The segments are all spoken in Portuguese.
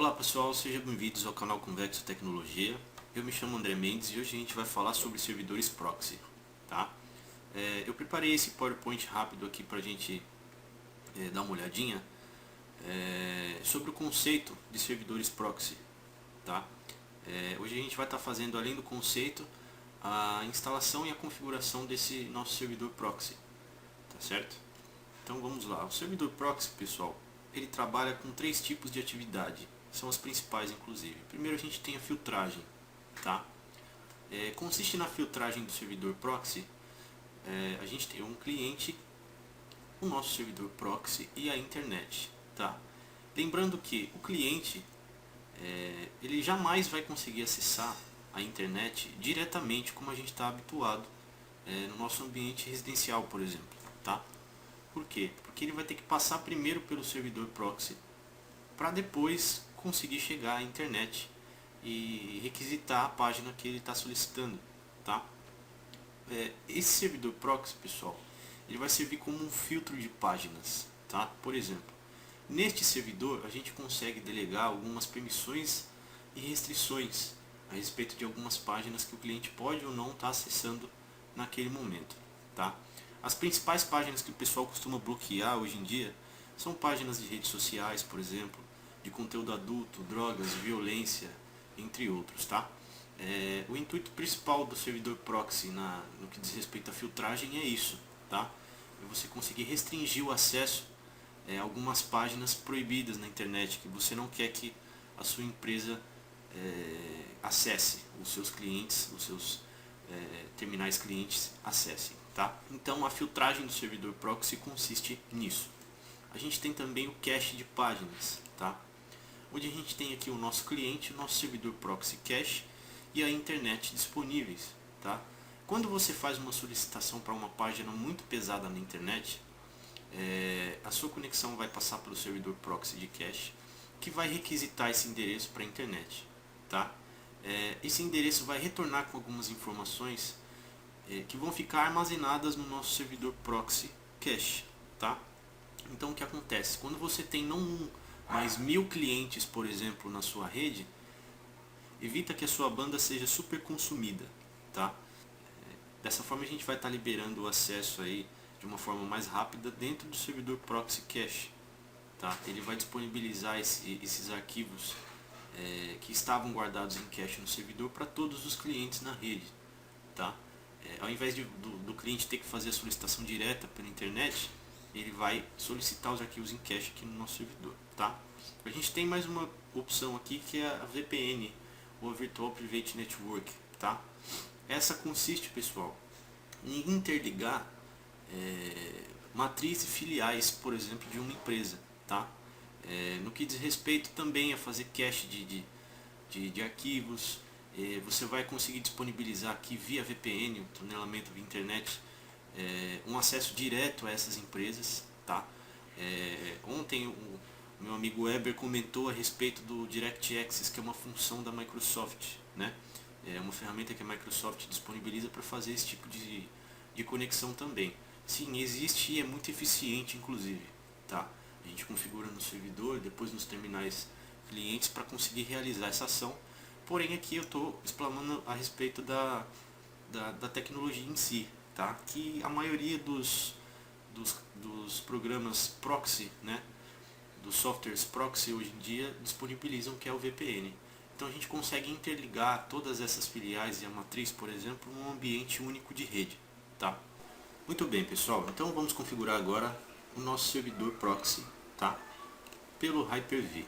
Olá pessoal, sejam bem-vindos ao canal Convexo Tecnologia. Eu me chamo André Mendes e hoje a gente vai falar sobre servidores proxy, tá? Eu preparei esse PowerPoint rápido aqui para a gente dar uma olhadinha sobre o conceito de servidores proxy, tá? Hoje a gente vai estar fazendo, além do conceito, a instalação e a configuração desse nosso servidor proxy, tá certo? Então vamos lá. O servidor proxy, pessoal, ele trabalha com três tipos de atividade. São as principais, inclusive. Primeiro a gente tem a filtragem, tá? Consiste na filtragem do servidor proxy. A gente tem um cliente, o nosso servidor proxy e a internet, tá? Lembrando que o cliente ele jamais vai conseguir acessar a internet diretamente como a gente está habituado no nosso ambiente residencial, por exemplo, tá? Por quê? Porque ele vai ter que passar primeiro pelo servidor proxy para depois conseguir chegar à internet e requisitar a página que ele está solicitando, tá? Esse servidor proxy, pessoal, ele vai servir como um filtro de páginas, tá? Por exemplo, neste servidor a gente consegue delegar algumas permissões e restrições a respeito de algumas páginas que o cliente pode ou não estar acessando naquele momento, tá? As principais páginas que o pessoal costuma bloquear hoje em dia são páginas de redes sociais, por exemplo, de conteúdo adulto, drogas, violência, entre outros, tá? O intuito principal do servidor proxy no que diz respeito à filtragem é isso, tá? É você conseguir restringir o acesso a algumas páginas proibidas na internet que você não quer que a sua empresa acesse, os seus clientes, os seus terminais clientes acessem, tá? Então a filtragem do servidor proxy consiste nisso. A gente tem também o cache de páginas, tá? Onde a gente tem aqui o nosso cliente, o nosso servidor proxy cache e a internet disponíveis, tá? Quando você faz uma solicitação para uma página muito pesada na internet, a sua conexão vai passar pelo servidor proxy de cache, que vai requisitar esse endereço para a internet, tá? Esse endereço vai retornar com algumas informações que vão ficar armazenadas no nosso servidor proxy cache, tá? Então o que acontece? Quando você tem não um, mas 1000 clientes, por exemplo, na sua rede, evita que a sua banda seja super consumida, tá? Dessa forma a gente vai estar liberando o acesso aí de uma forma mais rápida dentro do servidor proxy cache, tá? Ele vai disponibilizar esses arquivos que estavam guardados em cache no servidor para todos os clientes na rede, tá? Ao invés do cliente ter que fazer a solicitação direta pela internet, ele vai solicitar os arquivos em cache aqui no nosso servidor, tá? A gente tem mais uma opção aqui que é a VPN, ou a Virtual Private Network, tá? Essa consiste, pessoal, em interligar matrizes e filiais, por exemplo, de uma empresa, tá? No que diz respeito também a fazer cache de arquivos, você vai conseguir disponibilizar aqui via VPN, o tunelamento via internet, um acesso direto a essas empresas, tá? Ontem o meu amigo Weber comentou a respeito do DirectAccess, que é uma função da Microsoft, né? É uma ferramenta que a Microsoft disponibiliza para fazer esse tipo de conexão também. Sim, existe e é muito eficiente, inclusive, tá? A gente configura no servidor, depois nos terminais clientes para conseguir realizar essa ação. Porém aqui eu estou explanando a respeito da tecnologia em si, tá? Que a maioria dos programas proxy, né? Dos softwares proxy hoje em dia disponibilizam, que é o VPN. Então a gente consegue interligar todas essas filiais e a matriz, por exemplo, num ambiente único de rede, tá? Muito bem, pessoal. Então vamos configurar agora o nosso servidor proxy, tá? Pelo Hyper-V.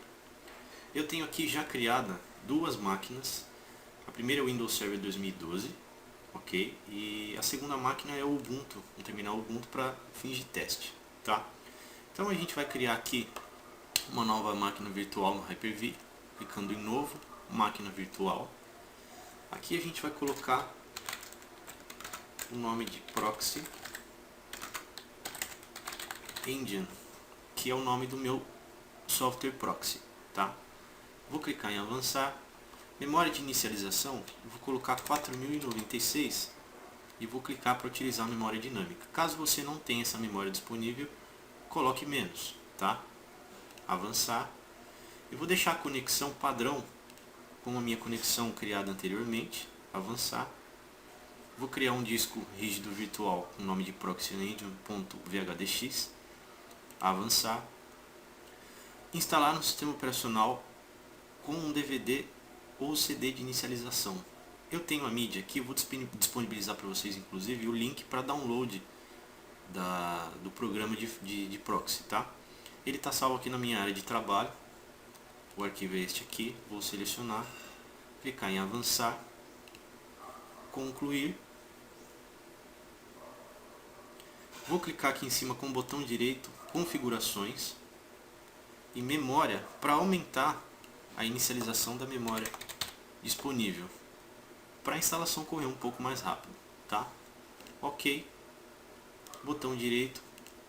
Eu tenho aqui já criada duas máquinas. A primeira é o Windows Server 2012, ok? E a segunda máquina é o Ubuntu, um terminal Ubuntu para fins de teste, tá? Então a gente vai criar aqui uma nova máquina virtual no Hyper-V, clicando em novo, máquina virtual. Aqui a gente vai colocar o nome de Proxy Engine, que é o nome do meu software proxy, tá? Vou clicar em avançar. Memória de inicialização, eu vou colocar 4096 e vou clicar para utilizar a memória dinâmica. Caso você não tenha essa memória disponível, coloque menos, tá? Avançar. Eu vou deixar a conexão padrão com a minha conexão criada anteriormente, avançar. Vou criar um disco rígido virtual com o nome de proxyengine.vhdx, avançar. Instalar no sistema operacional com um DVD ou CD de inicialização. Eu tenho a mídia aqui, eu vou disponibilizar para vocês inclusive o link para download do programa de proxy, tá? Ele está salvo aqui na minha área de trabalho. O arquivo é este aqui, vou selecionar, clicar em avançar, concluir. Vou clicar aqui em cima com o botão direito, configurações e memória, para aumentar a inicialização da memória disponível, para a instalação correr um pouco mais rápido, tá? Ok, botão direito,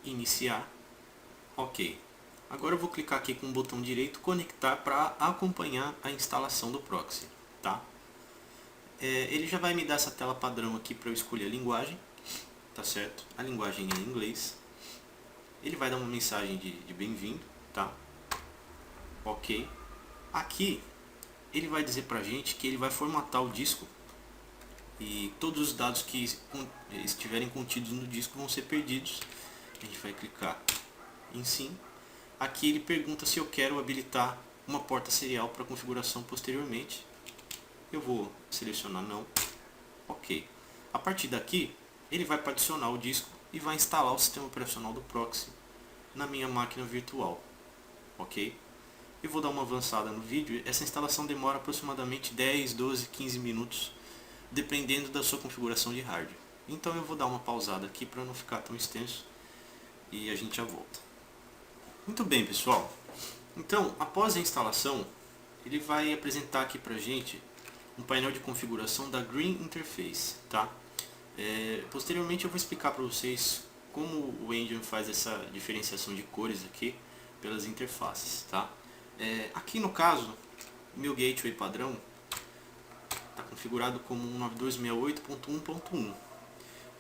iniciar, ok. Agora eu vou clicar aqui com o botão direito, conectar, para acompanhar a instalação do proxy, tá? Ele já vai me dar essa tela padrão aqui para eu escolher a linguagem, tá certo? A linguagem é em inglês. Ele vai dar uma mensagem de bem-vindo, tá? Ok. Aqui ele vai dizer pra gente que ele vai formatar o disco e todos os dados que estiverem contidos no disco vão ser perdidos. A gente vai clicar em sim. Aqui ele pergunta se eu quero habilitar uma porta serial para configuração posteriormente. Eu vou selecionar não. Ok. A partir daqui ele vai particionar o disco e vai instalar o sistema operacional do proxy na minha máquina virtual. Ok? Eu vou dar uma avançada no vídeo. Essa instalação demora aproximadamente 10, 12, 15 minutos, dependendo da sua configuração de hardware. Então eu vou dar uma pausada aqui para não ficar tão extenso e a gente já volta. Muito bem, pessoal. Então, após a instalação, ele vai apresentar aqui pra gente um painel de configuração da Green Interface, tá? Posteriormente eu vou explicar para vocês como o Endian faz essa diferenciação de cores aqui pelas interfaces, tá? Aqui no caso, o meu gateway padrão está configurado como 192.168.1.1.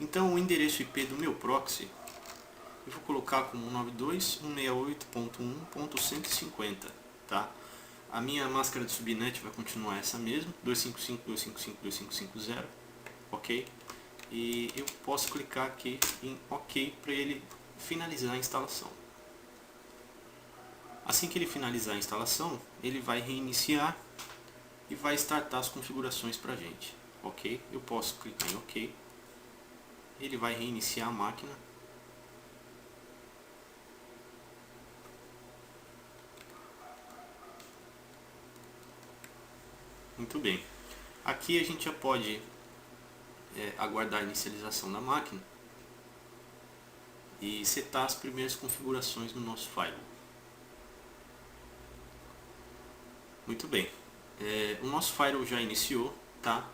Então o endereço IP do meu proxy eu vou colocar como 192.168.1.150, tá? A minha máscara de subnet vai continuar essa mesma, 255.255.255.0, ok? E eu posso clicar aqui em OK para ele finalizar a instalação. Assim que ele finalizar a instalação, ele vai reiniciar e vai startar as configurações para a gente, ok? Eu posso clicar em OK, ele vai reiniciar a máquina. Muito bem. Aqui a gente já pode aguardar a inicialização da máquina e setar as primeiras configurações no nosso firewall. Muito bem. O nosso firewall já iniciou, tá?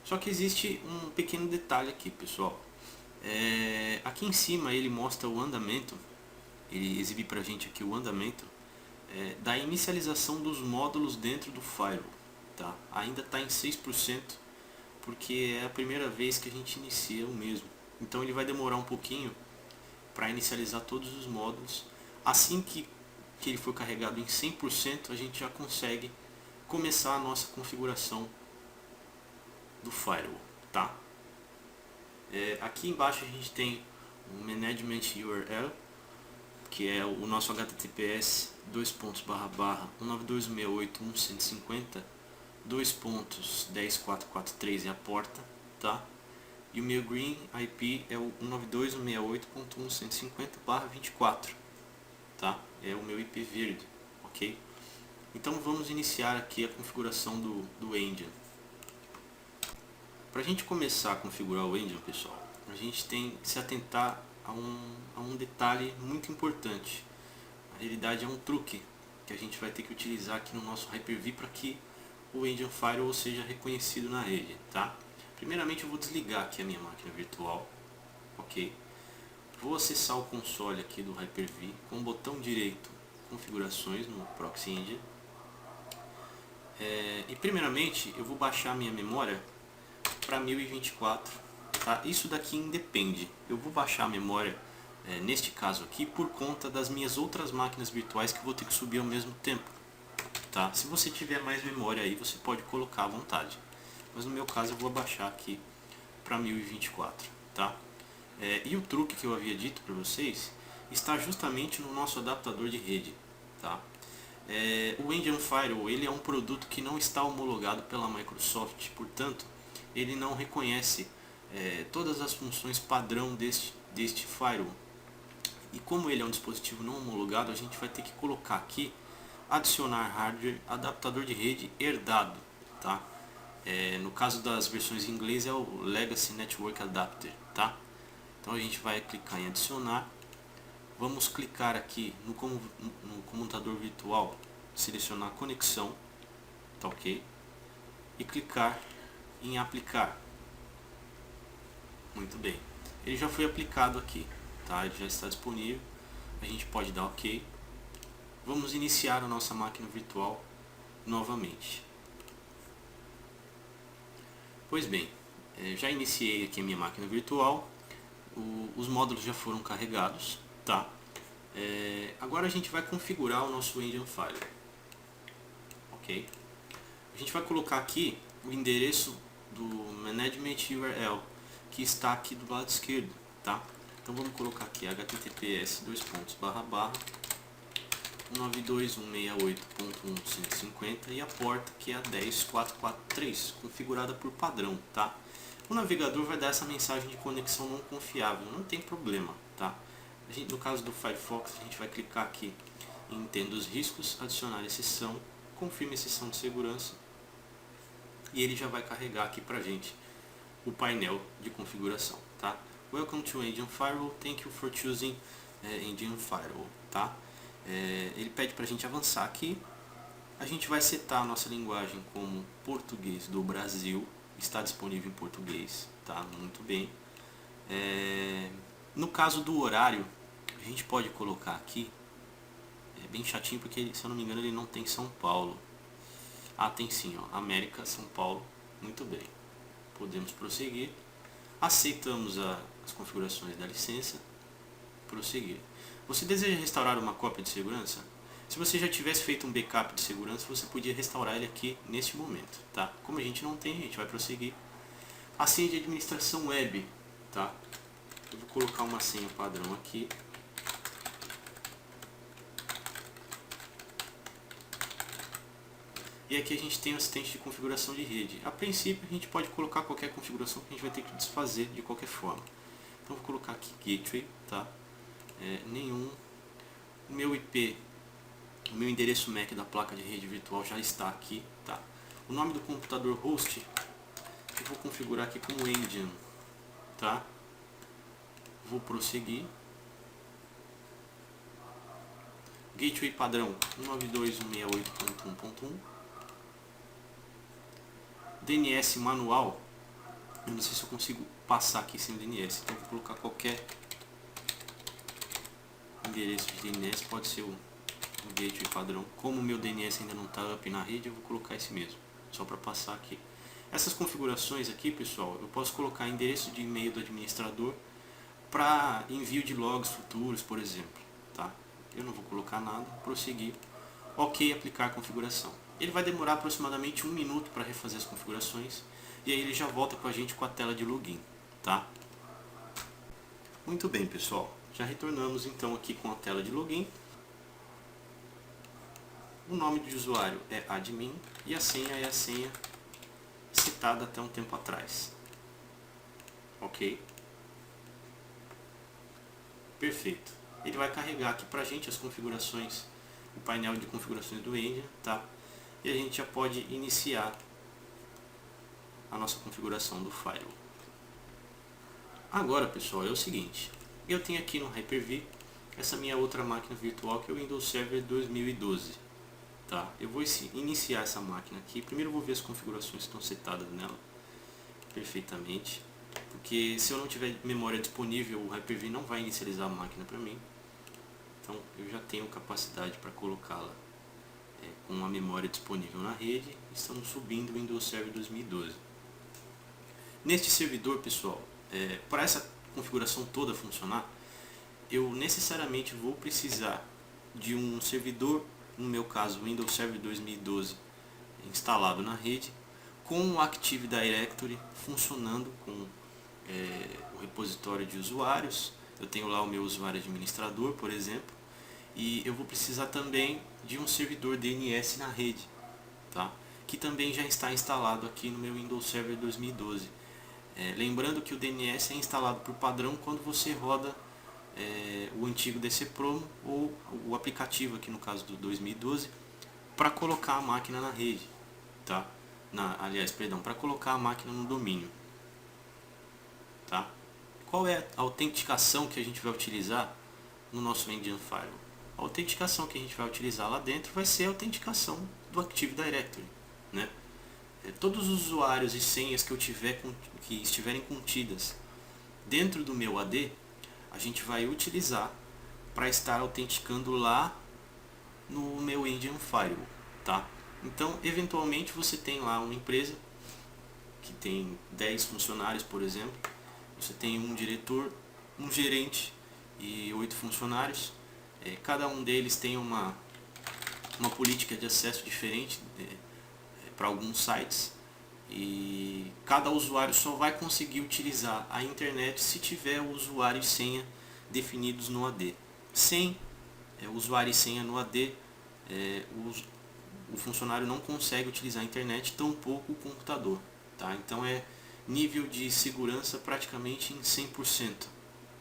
Só que existe um pequeno detalhe aqui, pessoal. Aqui em cima ele mostra o andamento, ele exibe pra gente aqui o andamento da inicialização dos módulos dentro do firewall. Tá? Ainda está em 6%, porque é a primeira vez que a gente inicia o mesmo. Então ele vai demorar um pouquinho para inicializar todos os módulos. Assim que ele for carregado em 100%, a gente já consegue começar a nossa configuração do firewall. Tá? Aqui embaixo a gente tem o Management URL, que é o nosso HTTPS 2.168.1.150.2.10443 é a porta, tá? E o meu Green IP é o 192.168.1.150/24, tá? É o meu IP verde, ok? Então vamos iniciar aqui a configuração do Endian. Para a gente começar a configurar o Endian, pessoal, a gente tem que se atentar a um detalhe muito importante. Na realidade é um truque que a gente vai ter que utilizar aqui no nosso Hyper-V para que o Endian Firewall seja reconhecido na rede, tá? Primeiramente eu vou desligar aqui a minha máquina virtual, ok? Vou acessar o console aqui do Hyper-V com o botão direito configurações no Proxy Endian. E primeiramente eu vou baixar a minha memória para 1024, tá? Isso daqui independe, eu vou baixar a memória neste caso aqui por conta das minhas outras máquinas virtuais que vou ter que subir ao mesmo tempo, tá? Se você tiver mais memória aí, você pode colocar à vontade. Mas no meu caso eu vou abaixar aqui para 1024, tá? E o truque que eu havia dito para vocês está justamente no nosso adaptador de rede, tá? O Engine Firewall ele é um produto que não está homologado pela Microsoft, portanto ele não reconhece todas as funções padrão deste firewall. E como ele é um dispositivo não homologado, a gente vai ter que colocar aqui adicionar hardware adaptador de rede herdado, tá? No caso das versões em inglês é o Legacy Network Adapter, tá? Então a gente vai clicar em adicionar, vamos clicar aqui no comutador virtual, selecionar conexão, tá ok? E clicar em aplicar. Muito bem, ele já foi aplicado aqui, tá? Ele já está disponível, a gente pode dar ok. Vamos iniciar a nossa máquina virtual novamente. Pois bem, já iniciei aqui a minha máquina virtual, os módulos já foram carregados, tá? Agora a gente vai configurar o nosso Engine Firewall, ok? A gente vai colocar aqui o endereço do Management URL, que está aqui do lado esquerdo, tá? Então vamos colocar aqui https://192.168.1.150 e a porta que é a 10443, configurada por padrão, tá? O navegador vai dar essa mensagem de conexão não confiável, não tem problema, tá? No caso do Firefox, a gente vai clicar aqui em entenda os riscos, adicionar exceção, confirme exceção de segurança e ele já vai carregar aqui pra gente o painel de configuração, tá? Welcome to Engine Firewall, thank you for choosing Engine Firewall, tá? Ele pede pra gente avançar aqui, a gente vai setar a nossa linguagem como português do Brasil, está disponível em português, tá? Muito bem. No caso do horário, a gente pode colocar aqui, é bem chatinho porque, se eu não me engano, ele não tem São Paulo. Ah, tem sim, ó, América, São Paulo, muito bem. Podemos prosseguir, aceitamos as configurações da licença, prosseguir. Você deseja restaurar uma cópia de segurança? Se você já tivesse feito um backup de segurança, você podia restaurar ele aqui neste momento, tá? Como a gente não tem, a gente vai prosseguir. A senha de administração web, tá? Eu vou colocar uma senha padrão aqui. E aqui a gente tem o assistente de configuração de rede. A princípio a gente pode colocar qualquer configuração que a gente vai ter que desfazer de qualquer forma. Então vou colocar aqui gateway, tá? Nenhum. O meu IP, o meu endereço MAC da placa de rede virtual já está aqui, tá? O nome do computador host eu vou configurar aqui como engine, tá? Vou prosseguir. Gateway padrão 192.168.1.1. DNS manual, eu não sei se eu consigo passar aqui sem o DNS, então vou colocar qualquer endereço de DNS, pode ser o gateway padrão. Como o meu DNS ainda não está up na rede, eu vou colocar esse mesmo, só para passar aqui. Essas configurações aqui, pessoal, eu posso colocar endereço de e-mail do administrador para envio de logs futuros, por exemplo, tá? Eu não vou colocar nada, prosseguir, ok, aplicar configuração. Ele vai demorar aproximadamente 1 minuto para refazer as configurações e aí ele já volta com a gente com a tela de login, tá? Muito bem, pessoal, já retornamos então aqui com a tela de login. O nome do usuário é admin e a senha é a senha citada até um tempo atrás, ok? Perfeito. Ele vai carregar aqui pra gente as configurações, o painel de configurações do Engine, tá? E a gente já pode iniciar a nossa configuração do firewall. Agora, pessoal, é o seguinte, eu tenho aqui no Hyper-V essa minha outra máquina virtual que é o Windows Server 2012, tá? Eu vou iniciar essa máquina aqui. Primeiro eu vou ver as configurações que estão setadas nela perfeitamente, porque se eu não tiver memória disponível, o Hyper-V não vai inicializar a máquina para mim. Então eu já tenho capacidade para colocá-la com a memória disponível na rede. Estamos subindo o Windows Server 2012. Neste servidor, pessoal, para essa configuração toda funcionar, eu necessariamente vou precisar de um servidor no meu caso Windows Server 2012 instalado na rede, com o Active Directory funcionando com o repositório de usuários. Eu tenho lá o meu usuário administrador, por exemplo, e eu vou precisar também de um servidor DNS na rede, tá? Que também já está instalado aqui no meu Windows Server 2012. Lembrando que o DNS é instalado por padrão quando você roda o antigo DCPromo ou o aplicativo, aqui no caso do 2012, para colocar a máquina na rede, tá? Para colocar a máquina no domínio, tá? Qual é a autenticação que a gente vai utilizar no nosso Engine Firewall? A autenticação que a gente vai utilizar lá dentro vai ser a autenticação do Active Directory, né? Todos os usuários e senhas que estiverem contidas dentro do meu AD, a gente vai utilizar para estar autenticando lá no meu Engine Firewall, tá? Então, eventualmente você tem lá uma empresa que tem 10 funcionários, por exemplo. Você tem um diretor, um gerente e 8 funcionários. Cada um deles tem uma política de acesso diferente para alguns sites. E cada usuário só vai conseguir utilizar a internet se tiver o usuário e senha definidos no AD. Sem usuário e senha no AD, o funcionário não consegue utilizar a internet, tampouco o computador, tá? Então é nível de segurança praticamente em 100%,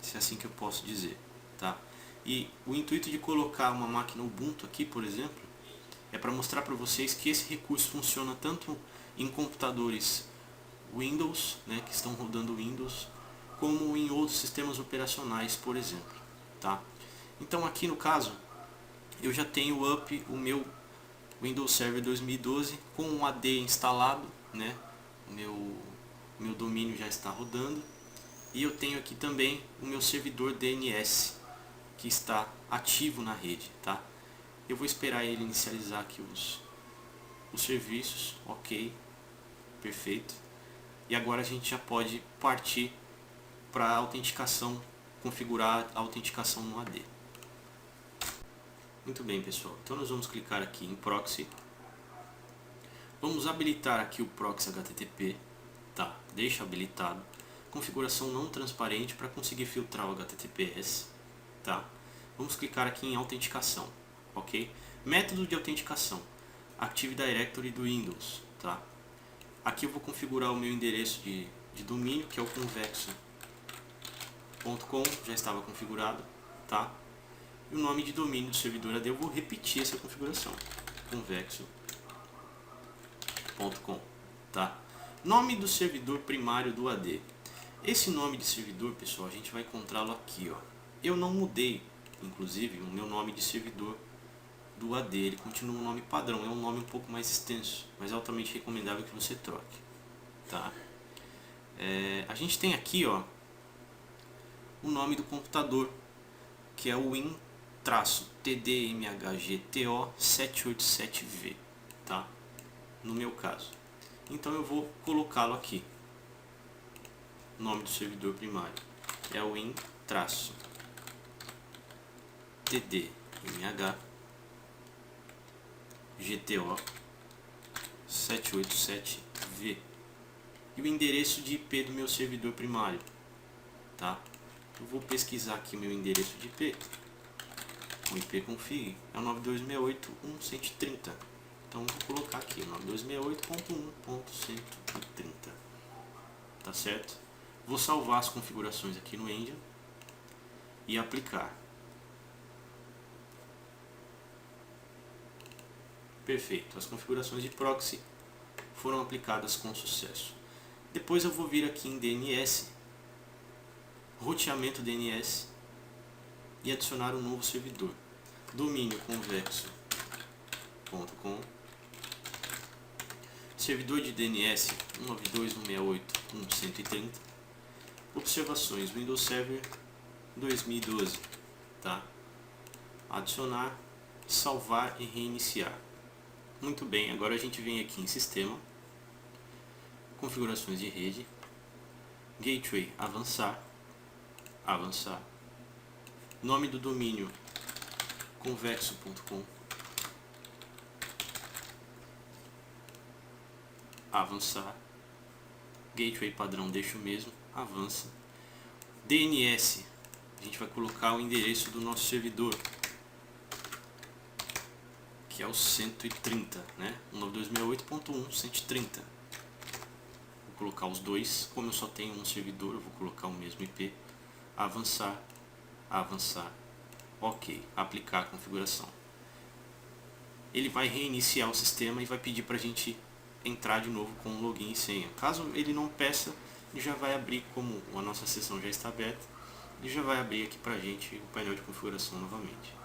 se é assim que eu posso dizer, tá? E o intuito de colocar uma máquina Ubuntu aqui, por exemplo, é para mostrar para vocês que esse recurso funciona tanto em computadores Windows, né, que estão rodando Windows, como em outros sistemas operacionais, por exemplo, tá? Então aqui no caso, eu já tenho o meu Windows Server 2012 com um AD instalado, né? O meu domínio já está rodando, e eu tenho aqui também o meu servidor DNS que está ativo na rede, tá? Eu vou esperar ele inicializar aqui os serviços, ok, perfeito. E agora a gente já pode partir para a autenticação, configurar a autenticação no AD. Muito bem, pessoal, então nós vamos clicar aqui em Proxy, vamos habilitar aqui o Proxy HTTP, tá? Deixa habilitado, configuração não transparente para conseguir filtrar o HTTPS, tá? Vamos clicar aqui em autenticação, ok? Método de autenticação, Active Directory do Windows, tá? Aqui eu vou configurar o meu endereço de domínio, que é o convexo.com, já estava configurado, tá? E o nome de domínio do servidor AD, eu vou repetir essa configuração, convexo.com, tá? Nome do servidor primário do AD. Esse nome de servidor, pessoal, a gente vai encontrá-lo aqui, ó. Eu não mudei, inclusive, o meu nome de servidor do AD, ele continua um nome padrão, é um nome um pouco mais extenso, mas é altamente recomendável que você troque, tá? A gente tem aqui, ó, o nome do computador, que é o Win-TDMHGTO787V, tá? No meu caso. Então eu vou colocá-lo aqui. O nome do servidor primário é o Win-TDMHGTO787V. E o endereço de IP do meu servidor primário, tá? Eu vou pesquisar aqui o meu endereço de IP. O ipconfig é o 9268.1.130. Então vou colocar aqui 9268.1.130. Tá certo? Vou salvar as configurações aqui no Engine e aplicar. Perfeito, as configurações de proxy foram aplicadas com sucesso. Depois eu vou vir aqui em DNS, roteamento DNS, e adicionar um novo servidor. Domínio convexo.com, servidor de DNS 192.168.1.130, observações Windows Server 2012, tá? Adicionar, salvar e reiniciar. Muito bem, agora a gente vem aqui em Sistema, Configurações de rede, Gateway, avançar, nome do domínio convexo.com, avançar. Gateway padrão deixa o mesmo, avança. DNS, a gente vai colocar o endereço do nosso servidor, que é o 130, né? 192.168.1.130. Vou colocar os dois, como eu só tenho um servidor, eu vou colocar o mesmo IP. Avançar, avançar, ok, aplicar a configuração. Ele vai reiniciar o sistema e vai pedir para a gente entrar de novo com login e senha. Caso ele não peça, ele já vai abrir, como a nossa sessão já está aberta, ele já vai abrir aqui para a gente o painel de configuração novamente.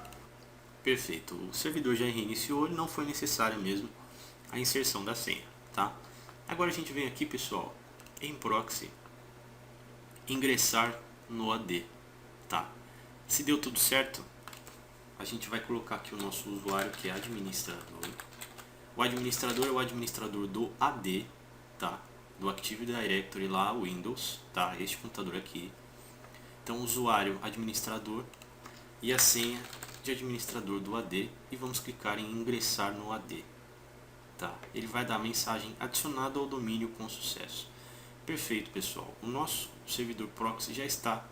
Perfeito, o servidor já reiniciou, não foi necessária mesmo a inserção da senha, tá? Agora a gente vem aqui, pessoal, em proxy, ingressar no AD, tá? Se deu tudo certo, a gente vai colocar aqui o nosso usuário, que é administrador. O administrador é o administrador do AD, tá? Do Active Directory lá, Windows, tá? Este computador aqui. Então, usuário, administrador e a senha de administrador do AD, e vamos clicar em ingressar no AD, tá? Ele vai dar a mensagem adicionado ao domínio com sucesso. Perfeito, pessoal. O nosso servidor proxy já está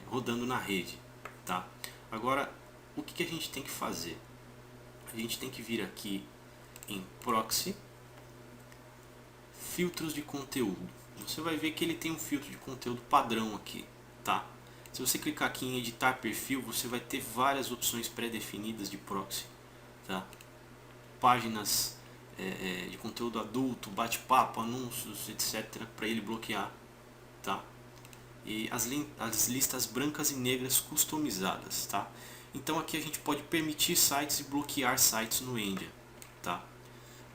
rodando na rede, tá? Agora, o que a gente tem que fazer? A gente tem que vir aqui em proxy, filtros de conteúdo. Você vai ver que ele tem um filtro de conteúdo padrão aqui, tá? Se você clicar aqui em editar perfil, você vai ter várias opções pré-definidas de proxy, tá? Páginas de conteúdo adulto, bate-papo, anúncios, etc, para ele bloquear, tá? E as listas brancas e negras customizadas, tá? Então aqui a gente pode permitir sites e bloquear sites no Endia, tá?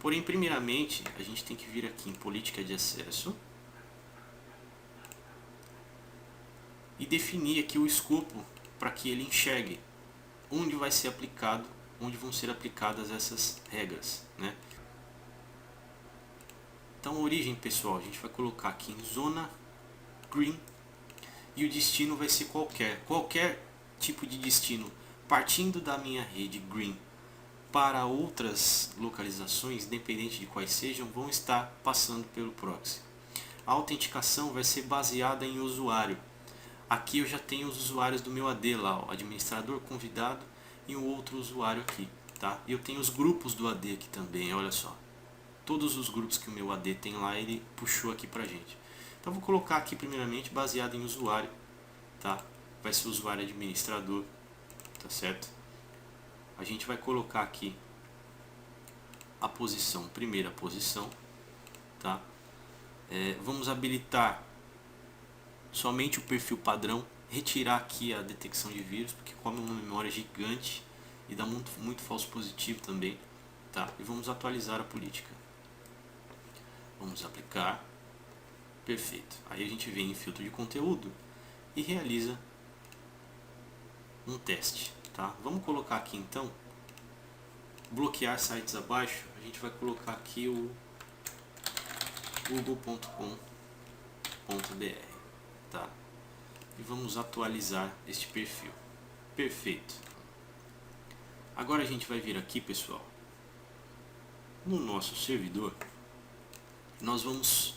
Porém, primeiramente, a gente tem que vir aqui em política de acesso e definir aqui o escopo para que ele enxergue onde vai ser aplicado, onde vão ser aplicadas essas regras, né? Então, a origem, pessoal, a gente vai colocar aqui em zona green e o destino vai ser qualquer tipo de destino partindo da minha rede green para outras localizações, independente de quais sejam, vão estar passando pelo proxy. A autenticação vai ser baseada em usuário. Aqui eu já tenho os usuários do meu AD lá, o administrador, convidado e um outro usuário aqui, tá? E eu tenho os grupos do AD aqui também, olha só. Todos os grupos que o meu AD tem lá, ele puxou aqui pra gente. Então eu vou colocar aqui primeiramente baseado em usuário, tá? Vai ser o usuário administrador, tá certo? A gente vai colocar aqui a posição, primeira posição, tá? Vamos habilitar somente o perfil padrão, retirar aqui a detecção de vírus, porque come uma memória gigante e dá muito falso positivo também, tá? E vamos atualizar a política. Vamos aplicar, perfeito. Aí a gente vem em filtro de conteúdo e realiza um teste, tá? Vamos colocar aqui então, bloquear sites abaixo, a gente vai colocar aqui o google.com.br, tá? E vamos atualizar este perfil. Perfeito. Agora a gente vai vir aqui, pessoal, no nosso servidor, nós vamos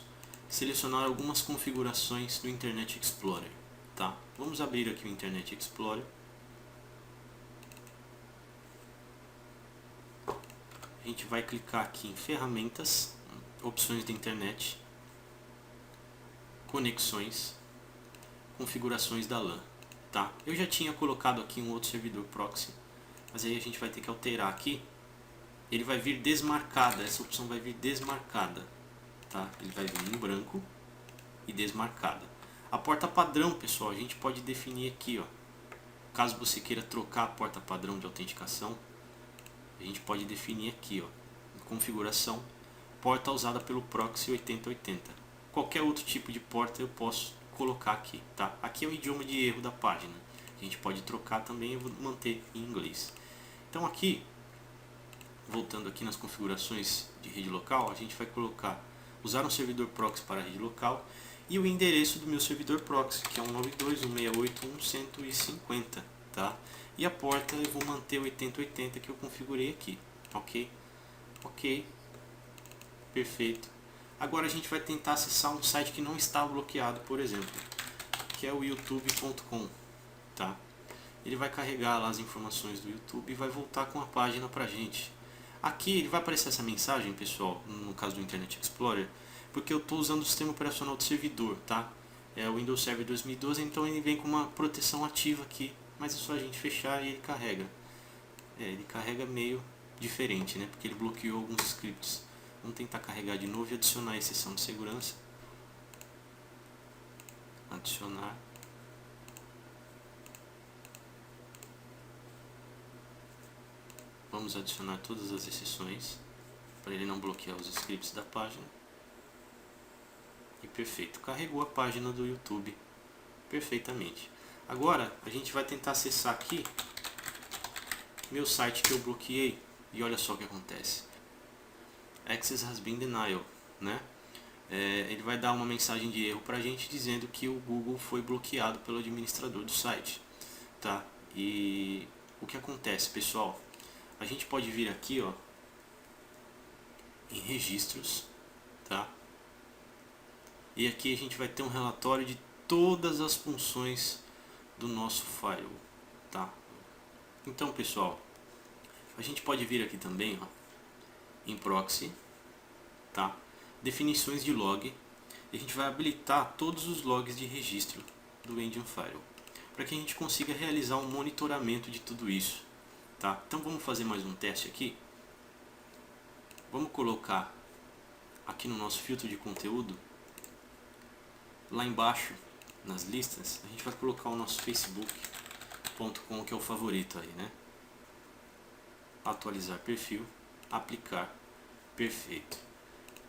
selecionar algumas configurações do Internet Explorer, tá? Vamos abrir aqui o Internet Explorer. A gente vai clicar aqui em ferramentas, opções de internet, conexões, configurações da LAN, tá? Eu já tinha colocado aqui um outro servidor proxy, mas aí a gente vai ter que alterar aqui. Ele vai vir desmarcada, essa opção vai vir desmarcada, tá? Ele vai vir em branco e desmarcada. A porta padrão, pessoal, a gente pode definir aqui, ó. Caso você queira trocar a porta padrão de autenticação, a gente pode definir aqui, ó, em configuração, porta usada pelo proxy 8080. Qualquer outro tipo de porta eu posso colocar aqui, tá? Aqui é o idioma de erro da página. A gente pode trocar também, eu vou manter em inglês. Então aqui, voltando aqui nas configurações de rede local, a gente vai colocar usar um servidor proxy para a rede local e o endereço do meu servidor proxy, que é 192.168.1.150, tá? E a porta eu vou manter 8080 que eu configurei aqui, ok? Ok. Perfeito. Agora a gente vai tentar acessar um site que não está bloqueado, por exemplo, que é o youtube.com, tá? Ele vai carregar lá as informações do YouTube e vai voltar com a página pra gente. Aqui ele vai aparecer essa mensagem, pessoal, no caso do Internet Explorer, porque eu estou usando o sistema operacional do servidor, tá? É o Windows Server 2012, então ele vem com uma proteção ativa aqui, mas é só a gente fechar e ele carrega. Ele carrega meio diferente, né? Porque ele bloqueou alguns scripts. Vamos tentar carregar de novo e adicionar a exceção de segurança. Adicionar. Vamos adicionar todas as exceções para ele não bloquear os scripts da página. E perfeito, carregou a página do YouTube perfeitamente. Agora a gente vai tentar acessar aqui meu site que eu bloqueei e olha só o que acontece. Access has been denied, né? Ele vai dar uma mensagem de erro para a gente dizendo que o Google foi bloqueado pelo administrador do site, tá? E o que acontece, pessoal? A gente pode vir aqui, ó, em registros, tá? E aqui a gente vai ter um relatório de todas as funções do nosso firewall, tá? Então, pessoal, a gente pode vir aqui também, ó, em proxy, tá? Definições de log, e a gente vai habilitar todos os logs de registro do Engine Firewall, para que a gente consiga realizar um monitoramento de tudo isso, tá? Então vamos fazer mais um teste aqui. Vamos colocar aqui no nosso filtro de conteúdo, lá embaixo nas listas, a gente vai colocar o nosso facebook.com, que é o favorito aí, né? Atualizar perfil, aplicar, perfeito.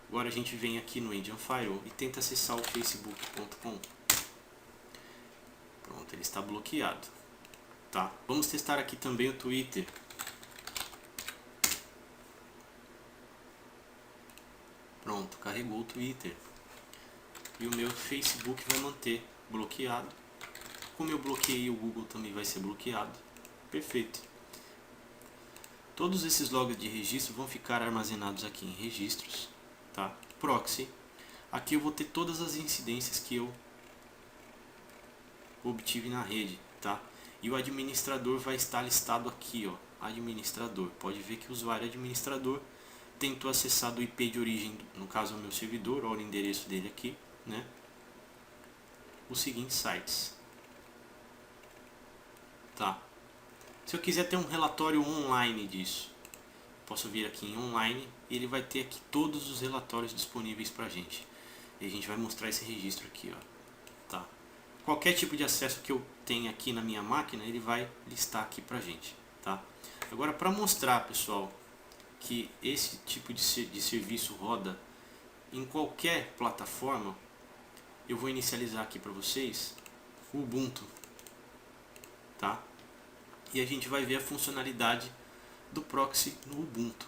Agora a gente vem aqui no Engine Firewall e tenta acessar o facebook.com. Pronto, ele está bloqueado, tá? Vamos testar aqui também o Twitter. Pronto, carregou o Twitter. E o meu Facebook vai manter bloqueado. Como eu bloqueei, o Google também vai ser bloqueado. Perfeito. Todos esses logs de registro vão ficar armazenados aqui em registros, tá? Proxy. Aqui eu vou ter todas as incidências que eu obtive na rede, tá? E o administrador vai estar listado aqui, ó. Administrador. Pode ver que o usuário administrador tentou acessar do IP de origem, no caso o meu servidor, olha o endereço dele aqui, né? Os seguintes sites, tá? Se eu quiser ter um relatório online disso, posso vir aqui em online e ele vai ter aqui todos os relatórios disponíveis pra gente. E a gente vai mostrar esse registro aqui, ó, tá? Qualquer tipo de acesso que eu tenha aqui na minha máquina, ele vai listar aqui pra gente, tá? Agora, para mostrar, pessoal, que esse tipo de serviço roda em qualquer plataforma, eu vou inicializar aqui para vocês o Ubuntu, tá? E a gente vai ver a funcionalidade do proxy no Ubuntu,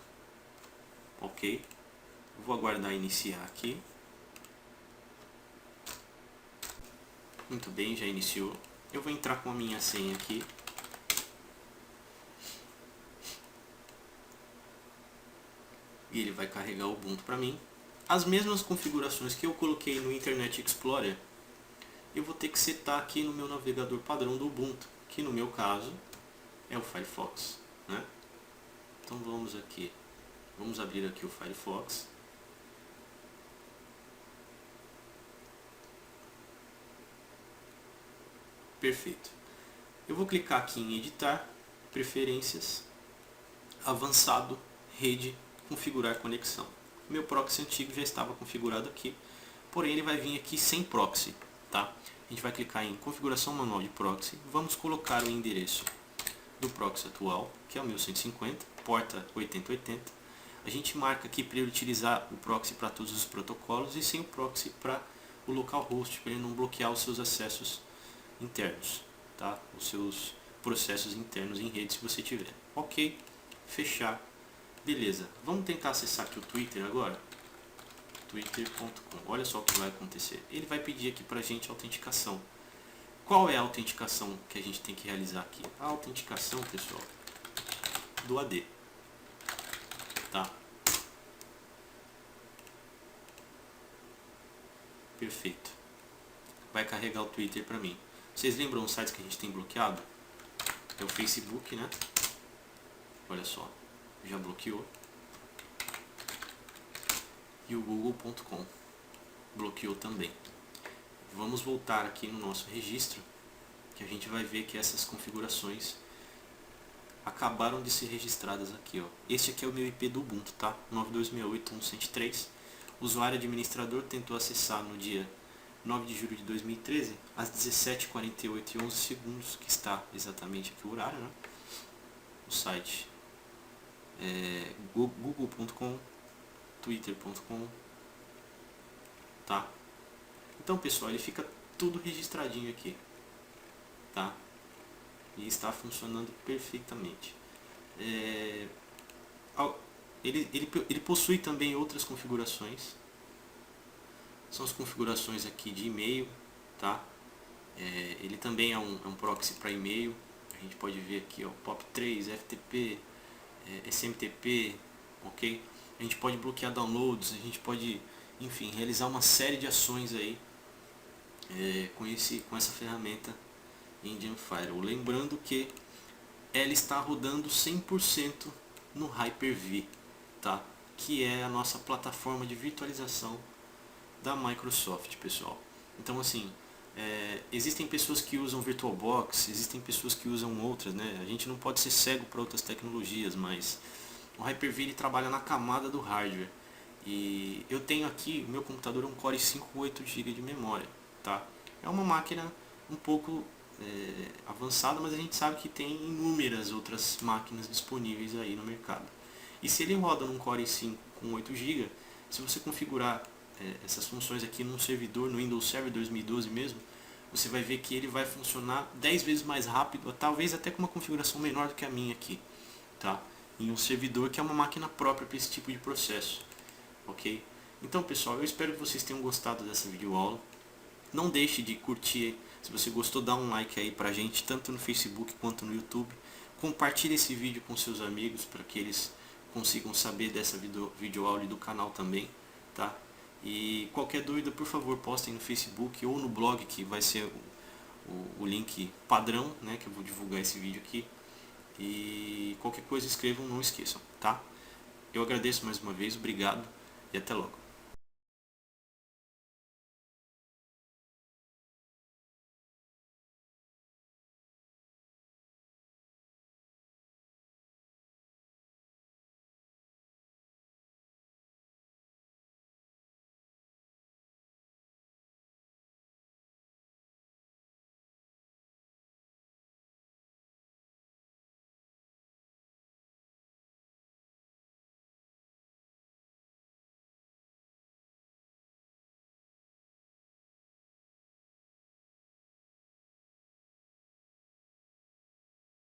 ok? Vou aguardar iniciar aqui. Muito bem, já iniciou. Eu vou entrar com a minha senha aqui. E ele vai carregar o Ubuntu para mim. As mesmas configurações que eu coloquei no Internet Explorer, eu vou ter que setar aqui no meu navegador padrão do Ubuntu, que no meu caso é o Firefox, né? Então vamos aqui, vamos abrir aqui o Firefox. Perfeito. Eu vou clicar aqui em editar, preferências, avançado, rede, configurar conexão. Meu proxy antigo já estava configurado aqui, porém ele vai vir aqui sem proxy, tá? A gente vai clicar em configuração manual de proxy, vamos colocar o endereço do proxy atual, que é o 1150, porta 8080. A gente marca aqui para ele utilizar o proxy para todos os protocolos e sem o proxy para o localhost, para ele não bloquear os seus acessos internos, tá? Os seus processos internos em rede, se você tiver. Ok, fechar. Beleza, vamos tentar acessar aqui o Twitter agora. Twitter.com. Olha só o que vai acontecer. Ele vai pedir aqui pra gente autenticação. Qual é a autenticação que a gente tem que realizar aqui? A autenticação, pessoal, do AD, tá? perfeito. Vai carregar o Twitter para mim. Vocês lembram os sites que a gente tem bloqueado? É o Facebook, né? Olha só, já bloqueou. E o google.com bloqueou também. Vamos voltar aqui no nosso registro, que a gente vai ver que essas configurações acabaram de ser registradas aqui, ó. Este aqui é o meu IP do Ubuntu, tá? 92.168.103. O usuário administrador tentou acessar no dia 9 de julho de 2013, às 17h48 e 11 segundos, que está exatamente aqui o horário, né? O site é google.com, twitter.com, tá? Então, pessoal, ele fica tudo registradinho aqui, tá? E está funcionando perfeitamente. Ele possui também outras configurações. São as configurações aqui de e-mail, tá? Ele também é um proxy para e-mail. A gente pode ver aqui, ó, POP3, FTP, SMTP, ok? A gente pode bloquear downloads, a gente pode, enfim, realizar uma série de ações aí com essa ferramenta Indian Firewall. Lembrando que ela está rodando 100% no Hyper-V, tá? Que é a nossa plataforma de virtualização da Microsoft, pessoal. Então, assim, existem pessoas que usam VirtualBox, existem pessoas que usam outras, né? A gente não pode ser cego para outras tecnologias, mas o Hyper-V ele trabalha na camada do hardware. E eu tenho aqui, o meu computador é um Core i5 com 8 GB de memória, tá? É uma máquina um pouco avançada, mas a gente sabe que tem inúmeras outras máquinas disponíveis aí no mercado. E se ele roda num Core i5 com 8 GB, se você configurar essas funções aqui num servidor, no Windows Server 2012 mesmo, você vai ver que ele vai funcionar 10 vezes mais rápido, talvez até com uma configuração menor do que a minha aqui, tá? Em um servidor que é uma máquina própria para esse tipo de processo, ok? Então, pessoal, eu espero que vocês tenham gostado dessa videoaula. Não deixe de curtir, se você gostou, dá um like aí pra gente, tanto no Facebook quanto no YouTube. Compartilhe esse vídeo com seus amigos para que eles consigam saber dessa videoaula e do canal também, tá? E qualquer dúvida, por favor, postem no Facebook ou no blog, que vai ser o link padrão, né, que eu vou divulgar esse vídeo aqui. E qualquer coisa escrevam, não esqueçam, tá? Eu agradeço mais uma vez, obrigado e até logo.